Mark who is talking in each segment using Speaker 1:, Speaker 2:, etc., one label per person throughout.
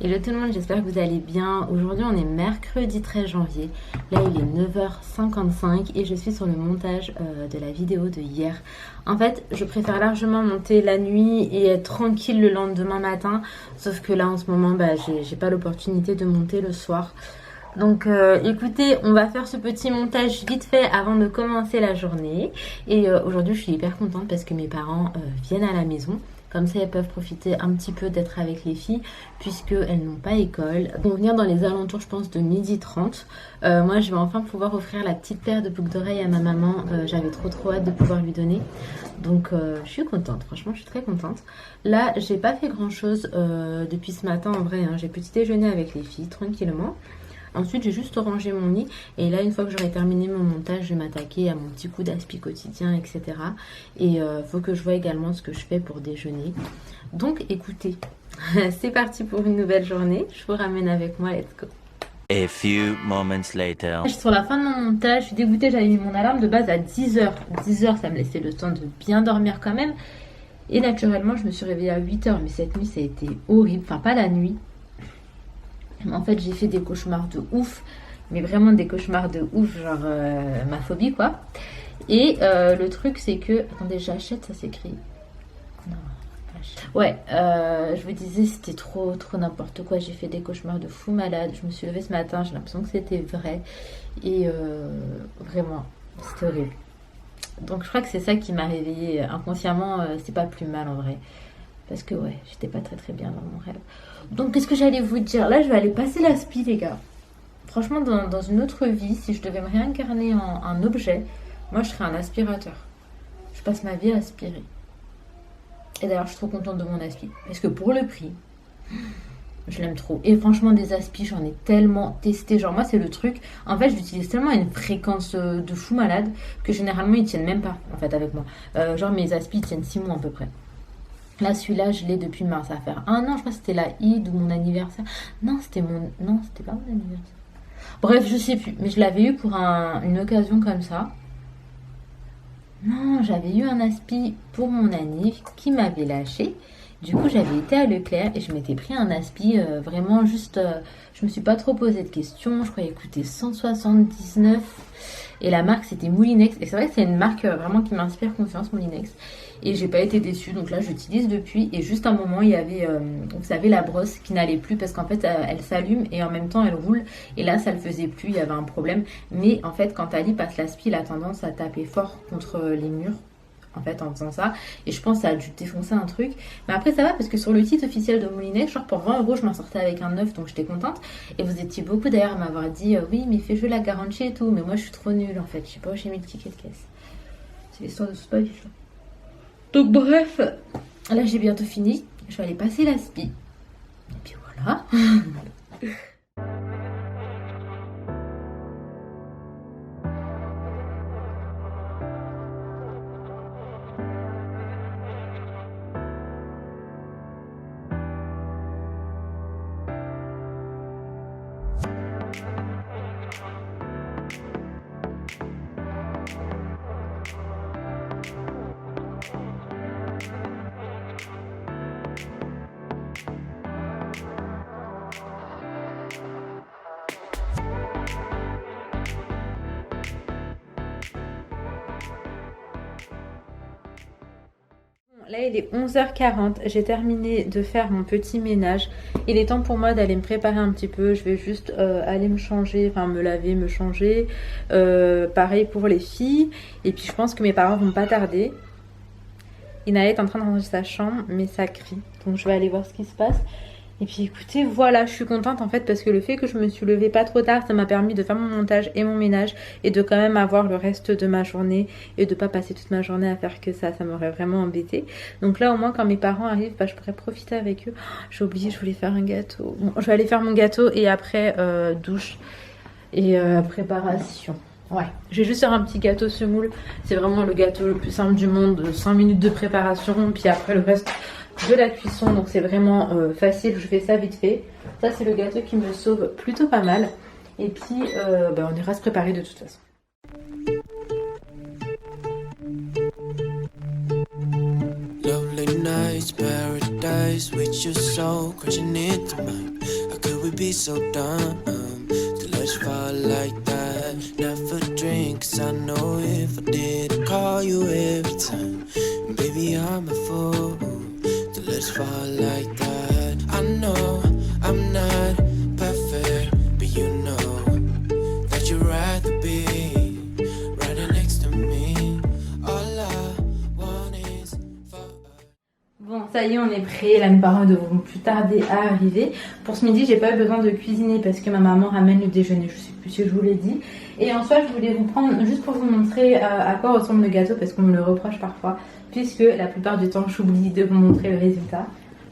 Speaker 1: Hello tout le monde, j'espère que vous allez bien. Aujourd'hui on est mercredi 13 janvier. Là il est 9h55 et je suis sur le montage de la vidéo de hier. En fait je préfère largement monter la nuit et être tranquille le lendemain matin. Sauf que là en ce moment j'ai pas l'opportunité de monter le soir. Donc écoutez, on va faire ce petit montage vite fait avant de commencer la journée. Et aujourd'hui je suis hyper contente parce que mes parents viennent à la maison. Comme ça, elles peuvent profiter un petit peu d'être avec les filles, puisqu'elles n'ont pas école. Ils vont venir dans les alentours, je pense, de 12h30. Moi, je vais enfin pouvoir offrir la petite paire de boucles d'oreilles à ma maman. J'avais trop hâte de pouvoir lui donner. Donc, je suis contente. Franchement, je suis très contente. Là, j'ai pas fait grand-chose depuis ce matin, en vrai. J'ai petit déjeuner avec les filles, tranquillement. Ensuite, j'ai juste rangé mon lit. Et là, une fois que j'aurai terminé mon montage, je vais m'attaquer à mon petit coup d'aspi quotidien, etc. Et faut que je vois également ce que je fais pour déjeuner. Donc, écoutez, c'est parti pour une nouvelle journée. Je vous ramène avec moi, let's go.
Speaker 2: A few moments later.
Speaker 1: Je suis sur la fin de mon montage. Je suis dégoûtée, j'avais mis mon alarme de base à 10h. 10h, ça me laissait le temps de bien dormir quand même. Et naturellement, je me suis réveillée à 8h. Mais cette nuit, ça a été horrible. Enfin, pas la nuit. En fait, j'ai fait des cauchemars de ouf, mais vraiment des cauchemars de ouf, genre ma phobie quoi. Et le truc, c'est que. Attendez, j'achète, ça s'écrit. Non, ouais, je vous disais, c'était trop n'importe quoi. J'ai fait des cauchemars de fou malade. Je me suis levée ce matin, j'ai l'impression que c'était vrai. Et vraiment, c'était horrible. Donc, je crois que c'est ça qui m'a réveillée inconsciemment. C'est pas plus mal en vrai. Parce que ouais, j'étais pas très bien dans mon rêve. Donc qu'est-ce que j'allais vous dire? Là, je vais aller passer l'aspi, les gars. Franchement, dans une autre vie, si je devais me réincarner en un objet, moi, je serais un aspirateur. Je passe ma vie à aspirer. Et d'ailleurs, je suis trop contente de mon aspi. Parce que pour le prix, je l'aime trop. Et franchement, des aspis, j'en ai tellement testé. Genre, moi, c'est le truc. En fait, je l'utilise tellement à une fréquence de fou malade que généralement, ils tiennent même pas, en fait, avec moi. Genre, mes aspis, ils tiennent 6 mois à peu près. Là, celui-là, je l'ai depuis mars. Ça va faire un an. Je crois que c'était la Eid ou mon anniversaire. Non, c'était Non, c'était pas mon anniversaire. Bref, je sais plus. Mais je l'avais eu pour une occasion comme ça. Non, j'avais eu un aspi pour mon anniv qui m'avait lâché. Du coup, j'avais été à Leclerc et je m'étais pris un aspi vraiment juste. Je me suis pas trop posé de questions. Je croyais coûter 179. Et la marque, c'était Moulinex. Et c'est vrai que c'est une marque vraiment qui m'inspire confiance, Moulinex. Et j'ai pas été déçue. Donc là, j'utilise depuis. Et juste un moment, il y avait, vous savez, la brosse qui n'allait plus parce qu'en fait, elle s'allume et en même temps, elle roule. Et là, ça le faisait plus. Il y avait un problème. Mais en fait, quand Ali passe l'aspi, il a tendance à taper fort contre les murs. En fait, en faisant ça. Et je pense que ça a dû défoncer un truc. Mais après, ça va parce que sur le site officiel de Moulinex, genre pour 20€, je m'en sortais avec un neuf. Donc j'étais contente. Et vous étiez beaucoup d'ailleurs à m'avoir dit oui, mais fais jouer la garantie et tout. Mais moi, je suis trop nulle en fait. Je sais pas où j'ai mis le ticket de caisse. C'est l'histoire de Spotify. Donc bref, là j'ai bientôt fini. Je vais aller passer l'aspi. Et puis voilà. Là, il est 11h40. J'ai terminé de faire mon petit ménage. Il est temps pour moi d'aller me préparer un petit peu. Je vais juste aller me changer, enfin me laver, me changer. Pareil pour les filles. Et puis, je pense que mes parents vont pas tarder. Inaë est en train de ranger sa chambre, mais ça crie. Donc, je vais aller voir ce qui se passe. Et puis écoutez, voilà, je suis contente en fait parce que le fait que je me suis levée pas trop tard, ça m'a permis de faire mon montage et mon ménage et de quand même avoir le reste de ma journée et de pas passer toute ma journée à faire que ça m'aurait vraiment embêtée. Donc là au moins quand mes parents arrivent, je pourrais profiter avec eux. Oh, j'ai oublié, je voulais faire un gâteau. Bon, je vais aller faire mon gâteau et après douche et préparation. Ouais, je vais juste faire un petit gâteau semoule. C'est vraiment le gâteau le plus simple du monde. 5 minutes de préparation, puis après le reste de la cuisson. Donc c'est vraiment facile, je fais ça vite fait. Ça c'est le gâteau qui me sauve plutôt pas mal. Et puis on ira se préparer de toute façon.
Speaker 3: Lovely nights, paradise. place with your soul crashing into mine. How could we be so dumb to let you fall like that? Never drink, 'cause I know if I did, I'd call you every time. And baby, I'm a fool to let you fall like that. I know I'm not perfect, but you know that you'd rather be right next to me. All I want is for us.
Speaker 1: Bon, ça y est, on est prêt. Là, mes parents devront plus tarder à arriver. Pour ce midi, j'ai pas eu besoin de cuisiner parce que ma maman ramène le déjeuner. Je sais plus si je vous l'ai dit. Et en soi, je voulais vous prendre juste pour vous montrer à quoi ressemble le gâteau parce qu'on me le reproche parfois, puisque la plupart du temps, j'oublie de vous montrer le résultat.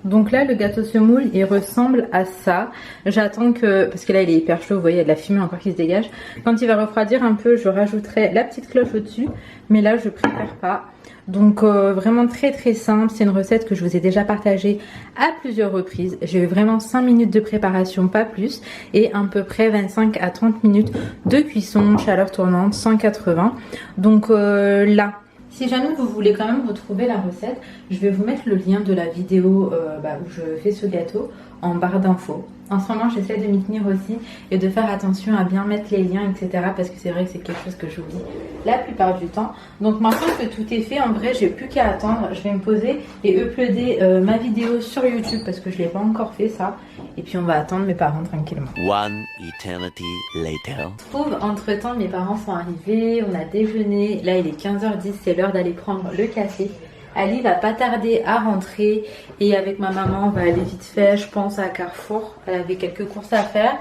Speaker 1: Donc là, le gâteau semoule, il ressemble à ça. J'attends que, parce que là, il est hyper chaud, vous voyez, il y a de la fumée encore qui se dégage. Quand il va refroidir un peu, je rajouterai la petite cloche au-dessus. Mais là, je préfère pas. Donc vraiment très très simple, c'est une recette que je vous ai déjà partagée à plusieurs reprises. J'ai eu vraiment 5 minutes de préparation, pas plus, et à peu près 25 à 30 minutes de cuisson, chaleur tournante, 180. Donc là, si jamais vous voulez quand même retrouver la recette, je vais vous mettre le lien de la vidéo où je fais ce gâteau en barre d'infos. En ce moment, j'essaie de m'y tenir aussi et de faire attention à bien mettre les liens, etc. Parce que c'est vrai que c'est quelque chose que j'oublie la plupart du temps. Donc maintenant que tout est fait, en vrai, j'ai plus qu'à attendre. Je vais me poser et uploader ma vidéo sur YouTube parce que je l'ai pas encore fait ça. Et puis on va attendre mes parents tranquillement.
Speaker 2: One eternity later.
Speaker 1: Je trouve, entre temps, mes parents sont arrivés, on a déjeuné. Là, il est 15h10, c'est l'heure d'aller prendre le café. Ali va pas tarder à rentrer et avec ma maman on va aller vite fait, je pense, à Carrefour. Elle avait quelques courses à faire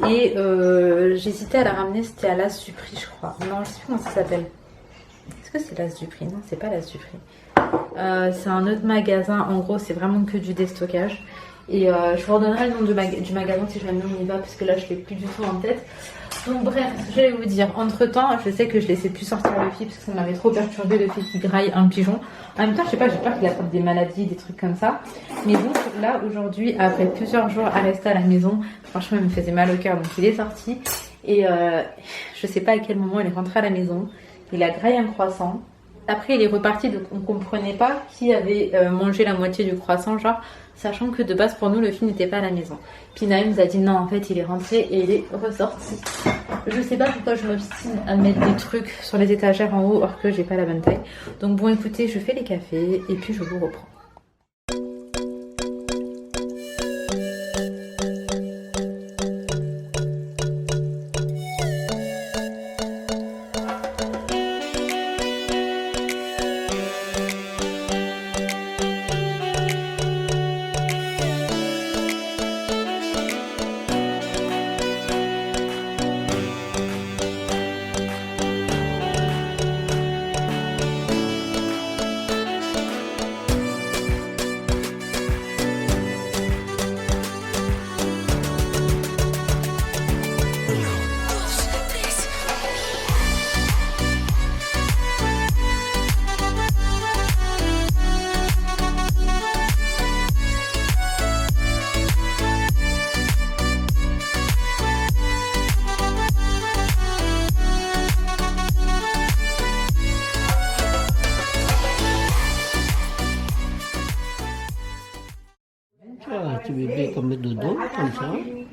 Speaker 1: et j'hésitais à la ramener, c'était à l'As du Prix je crois. Non, je sais plus comment ça s'appelle. Est-ce que c'est l'As du Prix? Non, c'est pas l'As du Prix. C'est un autre magasin, en gros c'est vraiment que du déstockage. Et je vous redonnerai le nom du magasin si jamais on y va parce que là je l'ai plus du tout en tête. Donc bref, je vais vous dire, entre temps, je sais que je laissais plus sortir le fil parce que ça m'avait trop perturbé le fait qu'il graille un pigeon. En même temps, je sais pas, j'ai peur qu'il attrape des maladies, des trucs comme ça. Mais donc là, aujourd'hui, après plusieurs jours à rester à la maison, franchement, il me faisait mal au cœur. Donc il est sorti et je sais pas à quel moment il est rentré à la maison. Il a graillé un croissant. Après, il est reparti, donc on comprenait pas qui avait mangé la moitié du croissant, genre, sachant que de base, pour nous, le film n'était pas à la maison. Puis Naïm nous a dit non, en fait, il est rentré et il est ressorti. Je sais pas pourquoi je m'obstine à mettre des trucs sur les étagères en haut, alors que j'ai pas la bonne taille. Donc bon, écoutez, je fais les cafés et puis je vous reprends.
Speaker 4: Tu bébé comme le dodo, comme ça.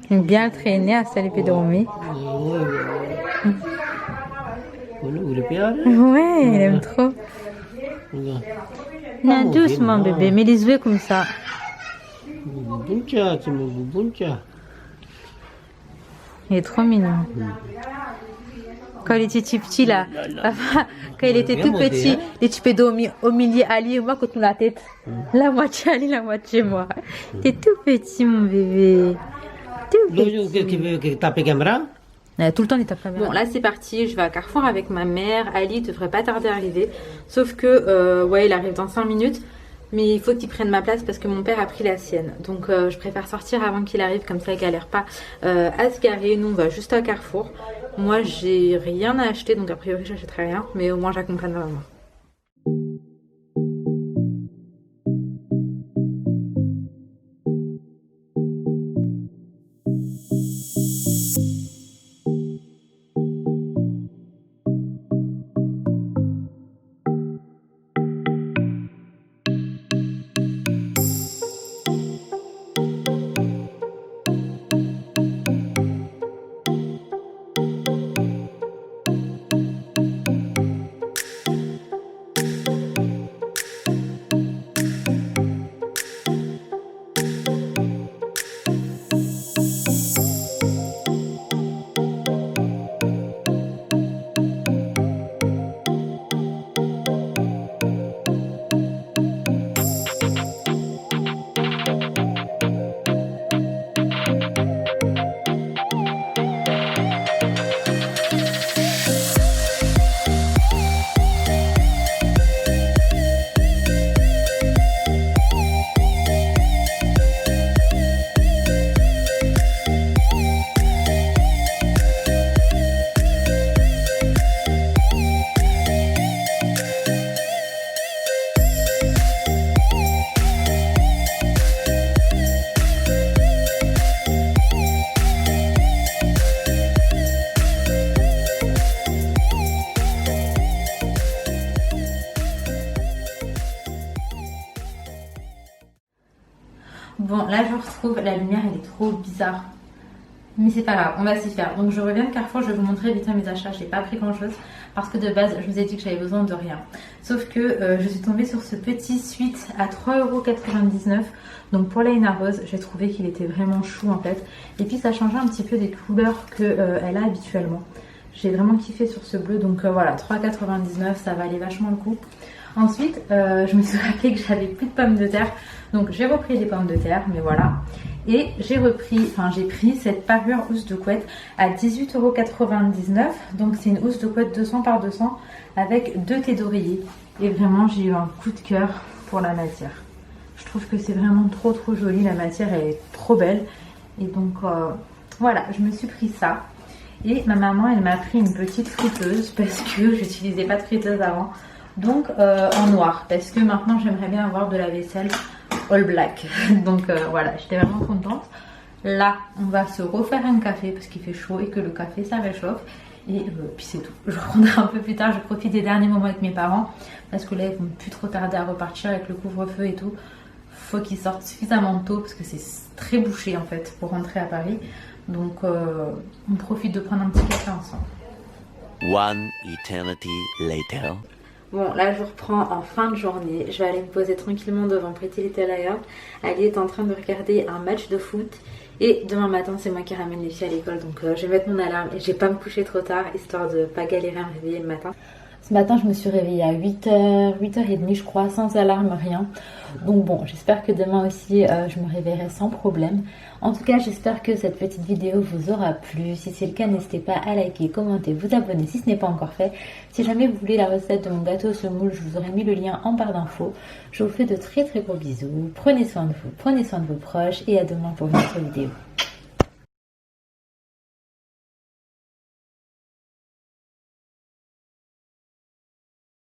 Speaker 1: Bien traîné à Salipé de Romé.
Speaker 4: Vous le père?
Speaker 1: Ouais, il aime trop. Non, doucement bébé, mais les yeux comme ça.
Speaker 4: Buncha, tu me buncha.
Speaker 1: Il est trop mignon. Quand il était petit là, quand il était tout petit, les tu dormir au milieu Ali et moi contre la tête. La moitié Ali, la moitié moi. T'es tout petit mon bébé. Tout petit.
Speaker 4: Tape caméra?
Speaker 1: Tout le temps il tape caméra. Bon là c'est parti, je vais à Carrefour avec ma mère. Ali devrait pas tarder à arriver. Sauf que ouais il arrive dans 5 minutes. Mais il faut qu'il prenne ma place parce que mon père a pris la sienne. Donc je préfère sortir avant qu'il arrive, comme ça il galère pas à se garer. Nous on va juste à Carrefour. Moi j'ai rien à acheter donc a priori j'achèterai rien. Mais au moins j'accompagne ma maman. Bon, là je retrouve, la lumière elle est trop bizarre. Mais c'est pas grave, on va s'y faire. Donc je reviens de Carrefour, je vais vous montrer vite mes achats. J'ai pas pris grand chose parce que de base je vous ai dit que j'avais besoin de rien. Sauf que je suis tombée sur ce petit suite à 3,99 €. Donc pour Laina Rose, j'ai trouvé qu'il était vraiment chou en fait. Et puis ça changeait un petit peu des couleurs qu'elle a habituellement. J'ai vraiment kiffé sur ce bleu. Donc voilà, 3,99 €, ça valait vachement le coup. Ensuite, je me suis rappelé que j'avais plus de pommes de terre. Donc j'ai repris les pommes de terre, mais voilà. Et j'ai pris cette parure housse de couette à 18,99 €. Donc c'est une housse de couette 200 par 200 avec 2 thés d'oreiller. Et vraiment j'ai eu un coup de cœur pour la matière. Je trouve que c'est vraiment trop joli. La matière elle est trop belle. Et donc voilà, je me suis pris ça. Et ma maman elle m'a pris une petite friteuse parce que j'utilisais pas de friteuse avant. Donc en noir parce que maintenant j'aimerais bien avoir de la vaisselle all black. Donc voilà, j'étais vraiment contente. Là on va se refaire un café parce qu'il fait chaud et que le café ça réchauffe. Et puis c'est tout. Je reprendrai un peu plus tard. Je profite des derniers moments avec mes parents parce que là ils vont plus trop tarder à repartir avec le couvre-feu et tout. Faut qu'ils sortent suffisamment tôt parce que c'est très bouché en fait pour rentrer à Paris. Donc on profite de prendre un petit café ensemble.
Speaker 2: One eternity later.
Speaker 1: Bon, là je reprends en fin de journée. Je vais aller me poser tranquillement devant Pretty Little Liars. Ali est en train de regarder un match de foot. Et demain matin, c'est moi qui ramène les filles à l'école. Donc je vais mettre mon alarme et je vais pas me coucher trop tard, histoire de pas galérer à me réveiller le matin. Ce matin, je me suis réveillée à 8h, 8h30 je crois, sans alarme, rien. Donc bon, j'espère que demain aussi, je me réveillerai sans problème. En tout cas, j'espère que cette petite vidéo vous aura plu. Si c'est le cas, n'hésitez pas à liker, commenter, vous abonner si ce n'est pas encore fait. Si jamais vous voulez la recette de mon gâteau au semoule, je vous aurai mis le lien en barre d'infos. Je vous fais de très gros bisous. Prenez soin de vous, prenez soin de vos proches et à demain pour une autre vidéo.